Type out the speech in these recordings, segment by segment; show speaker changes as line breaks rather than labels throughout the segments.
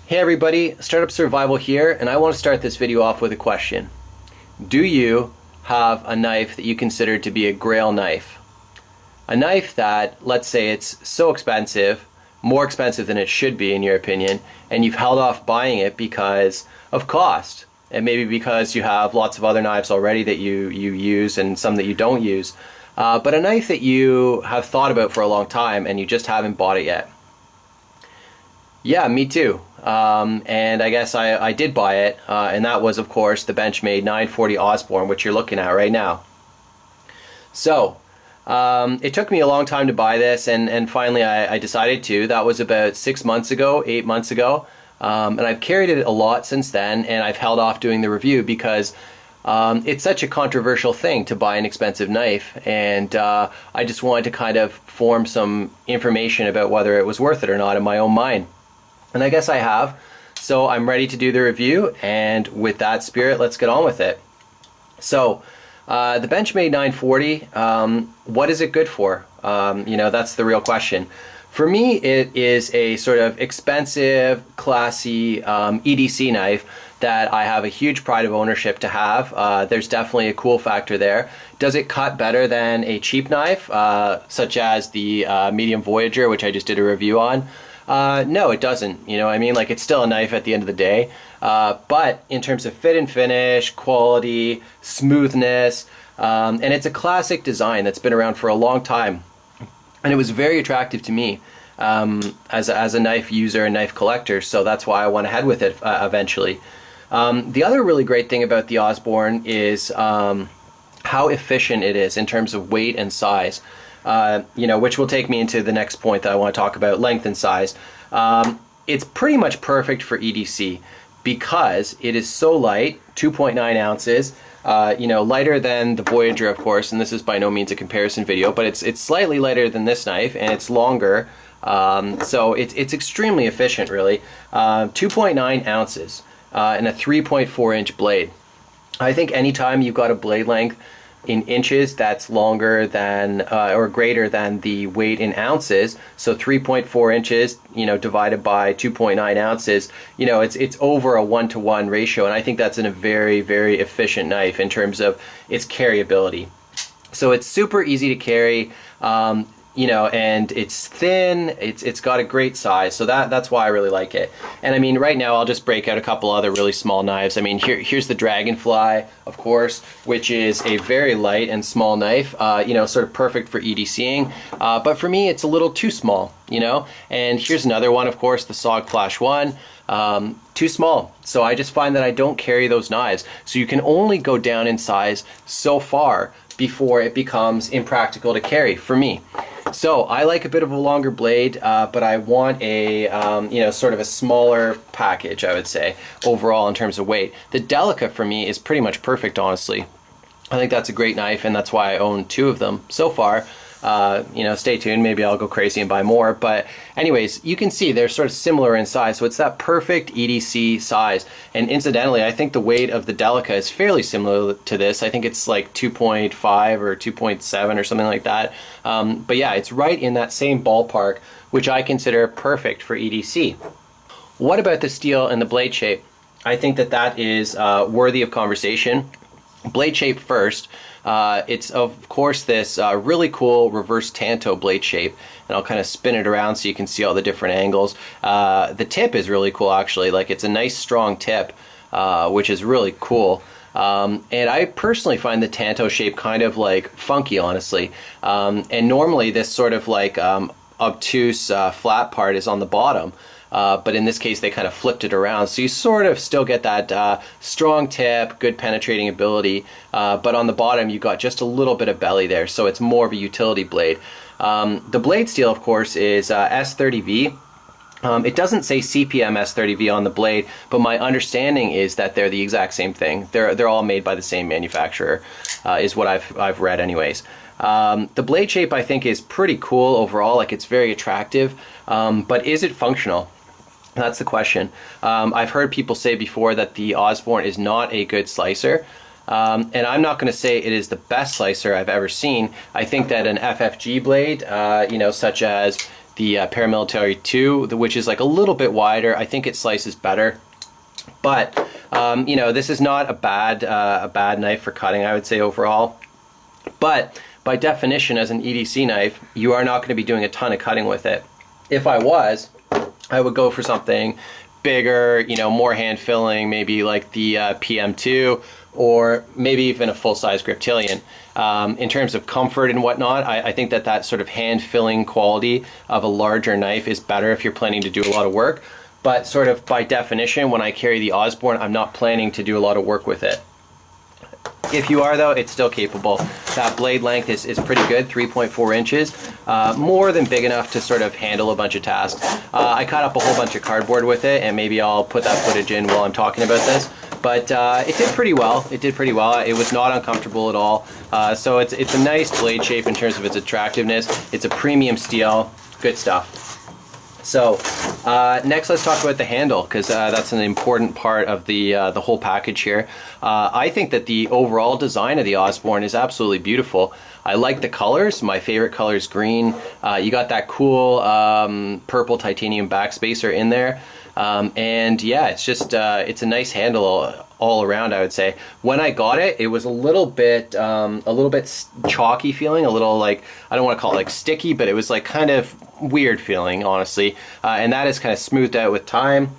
Hey everybody, Startup Survival here, and I want to start this video off with a question. Do you have a knife that you consider to be a grail knife? A knife that, let's say it's so expensive, more expensive than it should be in your opinion, and you've held off buying it because of cost, and maybe because you have lots of other knives already that you use and some that you don't use, but a knife that you have thought about for a long time and you just haven't bought it yet. Yeah, me too. And I guess I did buy it, and that was, of course, the Benchmade 940 Osborne, which you're looking at right now. So, it took me a long time to buy this, and finally I decided to. That was about 6 months ago, 8 months ago, and I've carried it a lot since then, and I've held off doing the review because it's such a controversial thing to buy an expensive knife, and I just wanted to kind of form some information about whether it was worth it or not in my own mind. And I guess I have, so I'm ready to do the review, and with that spirit, let's get on with it. So, the Benchmade 940, what is it good for? That's the real question. For me, it is a sort of expensive, classy EDC knife that I have a huge pride of ownership to have. There's definitely a cool factor there. Does it cut better than a cheap knife, such as the medium Voyager, which I just did a review on? No, it doesn't. You know what I mean? Like, it's still a knife at the end of the day. But in terms of fit and finish, quality, smoothness, and it's a classic design that's been around for a long time. And it was very attractive to me as a knife user and knife collector, so that's why I went ahead with it eventually. The other really great thing about the Osborne is how efficient it is in terms of weight and size. Which will take me into the next point that I want to talk about, length and size. It's pretty much perfect for EDC because it is so light, 2.9 ounces, lighter than the Voyager, of course, and this is by no means a comparison video, but it's slightly lighter than this knife, and it's longer, so it's extremely efficient, really. 2.9 ounces and a 3.4 inch blade. I think anytime you've got a blade length in inches that's longer than or greater than the weight in ounces, so 3.4 inches divided by 2.9 ounces, it's over a 1-to-1 ratio, and I think that's in a very, very efficient knife in terms of its carryability. So it's super easy to carry, and it's thin, it's got a great size, so that's why I really like it. And I mean, right now I'll just break out a couple other really small knives. I mean, here's the Dragonfly, of course, which is a very light and small knife, sort of perfect for EDCing, but for me it's a little too small, And here's another one, of course, the Sog Flash 1. Too small, so I just find that I don't carry those knives. So you can only go down in size so far before it becomes impractical to carry for me. So I like a bit of a longer blade, but I want a sort of a smaller package, I would say, overall in terms of weight. The Delica for me is pretty much perfect, honestly. I think that's a great knife, and that's why I own 2 of them so far. Stay tuned, maybe I'll go crazy and buy more, but anyways, you can see they're sort of similar in size, so it's that perfect EDC size. And incidentally, I think the weight of the Delica is fairly similar to this. I think it's like 2.5 or 2.7 or something like that, but yeah, it's right in that same ballpark, which I consider perfect for EDC. What about the steel and the blade shape? I think that is worthy of conversation. Blade shape first. It's of course this really cool reverse tanto blade shape, and I'll kind of spin it around so you can see all the different angles. The tip is really cool, actually. Like, it's a nice strong tip, which is really cool. And I personally find the tanto shape kind of like funky, honestly. And normally this sort of like obtuse flat part is on the bottom. But in this case they kind of flipped it around, so you sort of still get that strong tip, good penetrating ability, but on the bottom you got just a little bit of belly there, so it's more of a utility blade. The blade steel, of course, is S30V. It doesn't say CPM S30V on the blade, but my understanding is that they're the exact same thing. They're all made by the same manufacturer, is what I've read anyways. The blade shape, I think, is pretty cool overall. Like, it's very attractive, but is it functional? That's the question. I've heard people say before that the Osborne is not a good slicer, and I'm not going to say it is the best slicer I've ever seen. I think that an FFG blade, such as the Paramilitary 2, which is like a little bit wider. I think it slices better. But, you know, this is not a bad knife for cutting, I would say, overall. But by definition, as an EDC knife, you are not going to be doing a ton of cutting with it. If I was, I would go for something bigger, you know, more hand filling, maybe like the PM2, or maybe even a full-size Griptilian. In terms of comfort and whatnot, I think that sort of hand-filling quality of a larger knife is better if you're planning to do a lot of work. But sort of by definition, when I carry the Osborne, I'm not planning to do a lot of work with it. If you are, though, it's still capable. That blade length is pretty good, 3.4 inches, more than big enough to sort of handle a bunch of tasks. I cut up a whole bunch of cardboard with it, and maybe I'll put that footage in while I'm talking about this. But it did pretty well. It did pretty well. It was not uncomfortable at all. So it's a nice blade shape in terms of its attractiveness. It's a premium steel. Good stuff. So next, let's talk about the handle, because that's an important part of the whole package here. I think that the overall design of the Osborne is absolutely beautiful. I like the colors. My favorite color is green. You got that cool purple titanium backspacer in there. And yeah, it's just it's a nice handle all around, I would say. When I got it, it was a little bit chalky feeling, a little like, I don't want to call it like sticky, but it was like kind of weird feeling, honestly. And that is kind of smoothed out with time.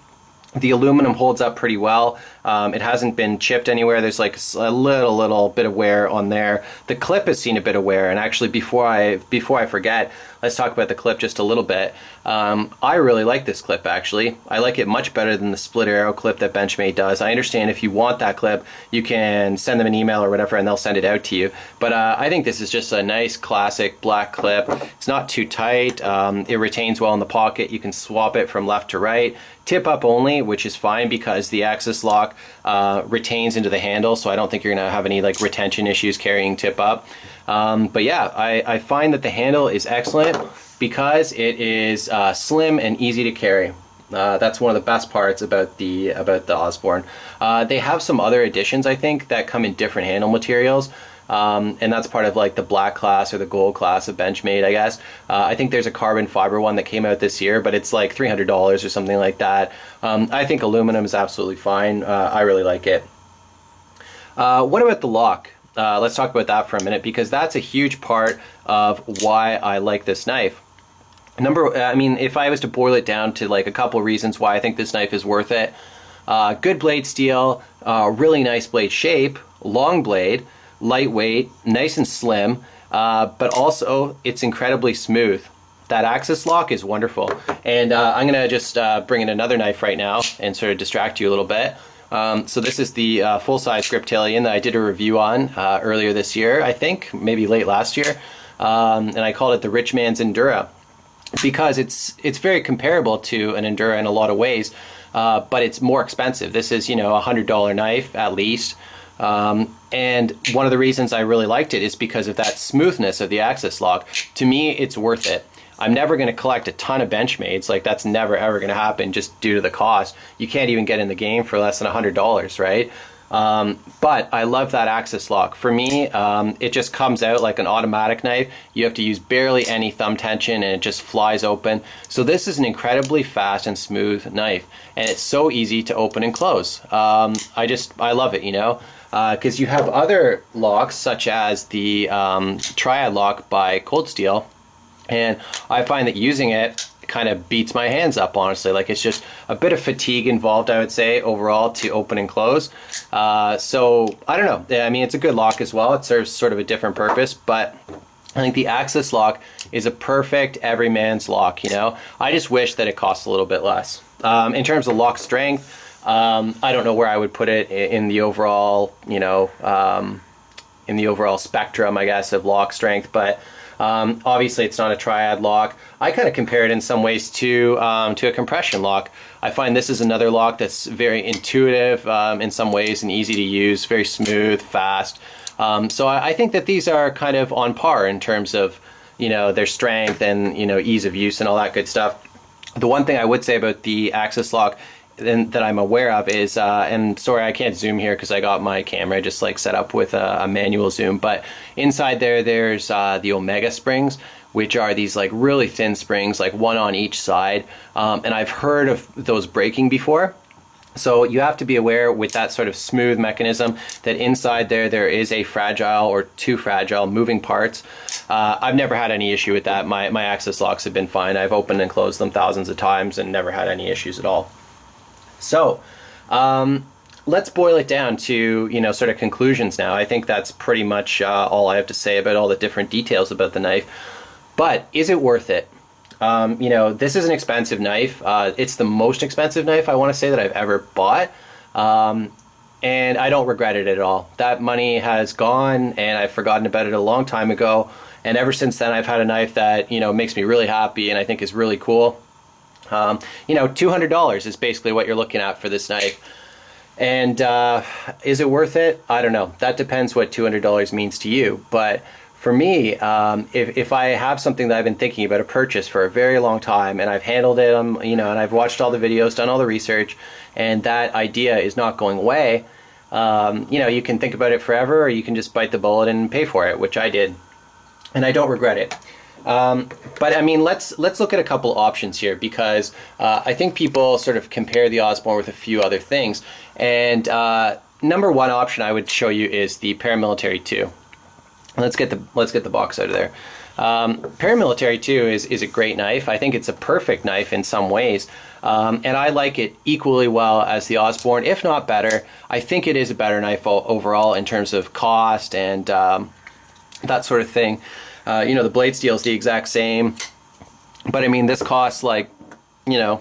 The aluminum holds up pretty well. It hasn't been chipped anywhere. There's like a little bit of wear on there. The clip has seen a bit of wear, and actually before I forget, let's talk about the clip just a little bit. I really like this clip, actually. I like it much better than the split arrow clip that Benchmade does. I understand if you want that clip, you can send them an email or whatever and they'll send it out to you. But I think this is just a nice classic black clip. It's not too tight. It retains well in the pocket. You can swap it from left to right. Tip up only, which is fine because the axis lock retains into the handle, so I don't think you're gonna have any like retention issues carrying tip up. But yeah, I find that the handle is excellent because it is slim and easy to carry. That's one of the best parts about the Osborne. They have some other additions, I think, that come in different handle materials. And that's part of like the black class or the gold class of Benchmade, I guess. I think there's a carbon fiber one that came out this year, but it's like $300 or something like that. I think aluminum is absolutely fine. I really like it. What about the lock? Let's talk about that for a minute, because that's a huge part of why I like this knife. I mean, if I was to boil it down to like a couple reasons why I think this knife is worth it. Good blade steel, really nice blade shape, long blade, lightweight, nice and slim, but also it's incredibly smooth. That axis lock is wonderful. And I'm gonna just bring in another knife right now and sort of distract you a little bit. So this is the full-size Griptilian that I did a review on earlier this year, I think, maybe late last year. And I called it the Rich Man's Endura, because it's very comparable to an Endura in a lot of ways, but it's more expensive. This is, you know, a $100 knife at least. And one of the reasons I really liked it is because of that smoothness of the axis lock. To me, it's worth it. I'm never going to collect a ton of Benchmades. Like, that's never ever going to happen just due to the cost. You can't even get in the game for less than $100, right? But I love that axis lock. For me, it just comes out like an automatic knife. You have to use barely any thumb tension and it just flies open. So this is an incredibly fast and smooth knife, and it's so easy to open and close. I love it, you know, because you have other locks such as the Triad lock by Cold Steel, and I find that using it kind of beats my hands up, honestly. Like, it's just a bit of fatigue involved, I would say, overall, to open and close. So I don't know, I mean, it's a good lock as well. It serves sort of a different purpose, but I think the axis lock is a perfect everyman's lock, you know. I just wish that it cost a little bit less. In terms of lock strength, I don't know where I would put it in the overall, you know, in the overall spectrum, I guess, of lock strength, but obviously it's not a triad lock. I kind of compare it in some ways to a compression lock. I find this is another lock that's very intuitive in some ways and easy to use, very smooth, fast. So I think that these are kind of on par in terms of, you know, their strength and, you know, ease of use and all that good stuff. The one thing I would say about the axis lock that I'm aware of is, and sorry I can't zoom here because I got my camera just like set up with a manual zoom, but inside there's the Omega springs, which are these like really thin springs, like one on each side, and I've heard of those breaking before. So you have to be aware with that sort of smooth mechanism that inside there is a fragile or two fragile moving parts. I've never had any issue with that. My access locks have been fine. I've opened and closed them thousands of times and never had any issues at all. So let's boil it down to, you know, sort of conclusions now. I think that's pretty much all I have to say about all the different details about the knife. But is it worth it? You know, this is an expensive knife. It's the most expensive knife I want to say that I've ever bought. And I don't regret it at all. That money has gone and I've forgotten about it a long time ago. And ever since then I've had a knife that, you know, makes me really happy and I think is really cool. You know, $200 is basically what you're looking at for this knife. And is it worth it? I don't know. That depends what $200 means to you. But for me, if I have something that I've been thinking about a purchase for a very long time and I've handled it, you know, and I've watched all the videos, done all the research, and that idea is not going away, you know, you can think about it forever, or you can just bite the bullet and pay for it, which I did, and I don't regret it. But I mean, let's look at a couple options here, because I think people sort of compare the Osborne with a few other things, and number one option I would show you is the Paramilitary 2. Let's get the box out of there. Paramilitary 2 is a great knife. I think it's a perfect knife in some ways, and I like it equally well as the Osborne, if not better. I think it is a better knife overall in terms of cost and that sort of thing. You know, the blade steel is the exact same, but I mean, this costs like, you know,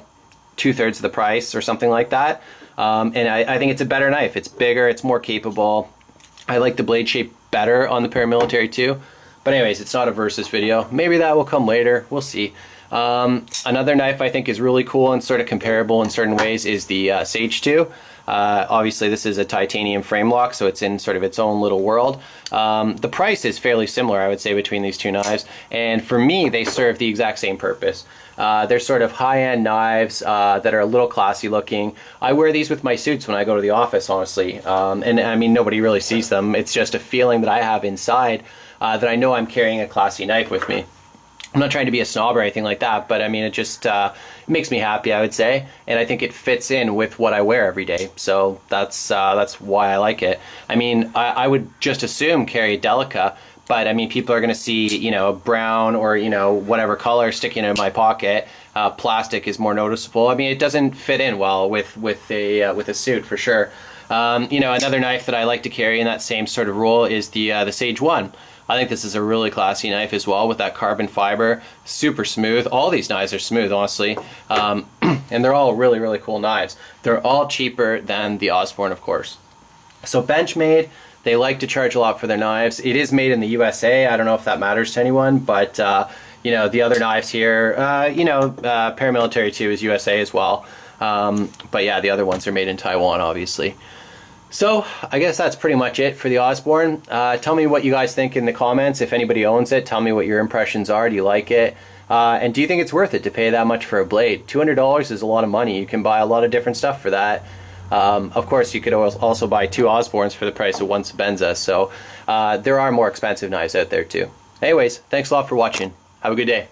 2/3 of the price or something like that. And I think it's a better knife. It's bigger, it's more capable. I like the blade shape better on the Paramilitary 2. But anyways, it's not a versus video. Maybe that will come later. We'll see. Another knife I think is really cool and sort of comparable in certain ways is the Sage 2. Obviously this is a titanium frame lock, so it's in sort of its own little world. The price is fairly similar, I would say, between these two knives, and for me they serve the exact same purpose. They're sort of high-end knives that are a little classy looking. I wear these with my suits when I go to the office, honestly, and I mean, nobody really sees them. It's just a feeling that I have inside that I know I'm carrying a classy knife with me. I'm not trying to be a snob or anything like that, but I mean, it just makes me happy, I would say, and I think it fits in with what I wear every day, so that's why I like it. I mean, I would just assume carry a Delica, but I mean, people are going to see, you know, brown or, you know, whatever color sticking in my pocket. Plastic is more noticeable. I mean, it doesn't fit in well with a suit for sure. You know, another knife that I like to carry in that same sort of role is the Sage 1. I think this is a really classy knife as well, with that carbon fiber, super smooth. All these knives are smooth, honestly, and they're all really, really cool knives. They're all cheaper than the Osborne, of course. So Benchmade, they like to charge a lot for their knives. It is made in the USA. I don't know if that matters to anyone, but you know, the other knives here, you know, Paramilitary 2 is USA as well. But yeah, the other ones are made in Taiwan, obviously. So I guess that's pretty much it for the Osborne. Tell me what you guys think in the comments. If anybody owns it, tell me what your impressions are. Do you like it? And do you think it's worth it to pay that much for a blade? $200 is a lot of money. You can buy a lot of different stuff for that. Of course, you could also buy 2 Osbornes for the price of 1 Sebenza. So there are more expensive knives out there too. Anyways, thanks a lot for watching. Have a good day.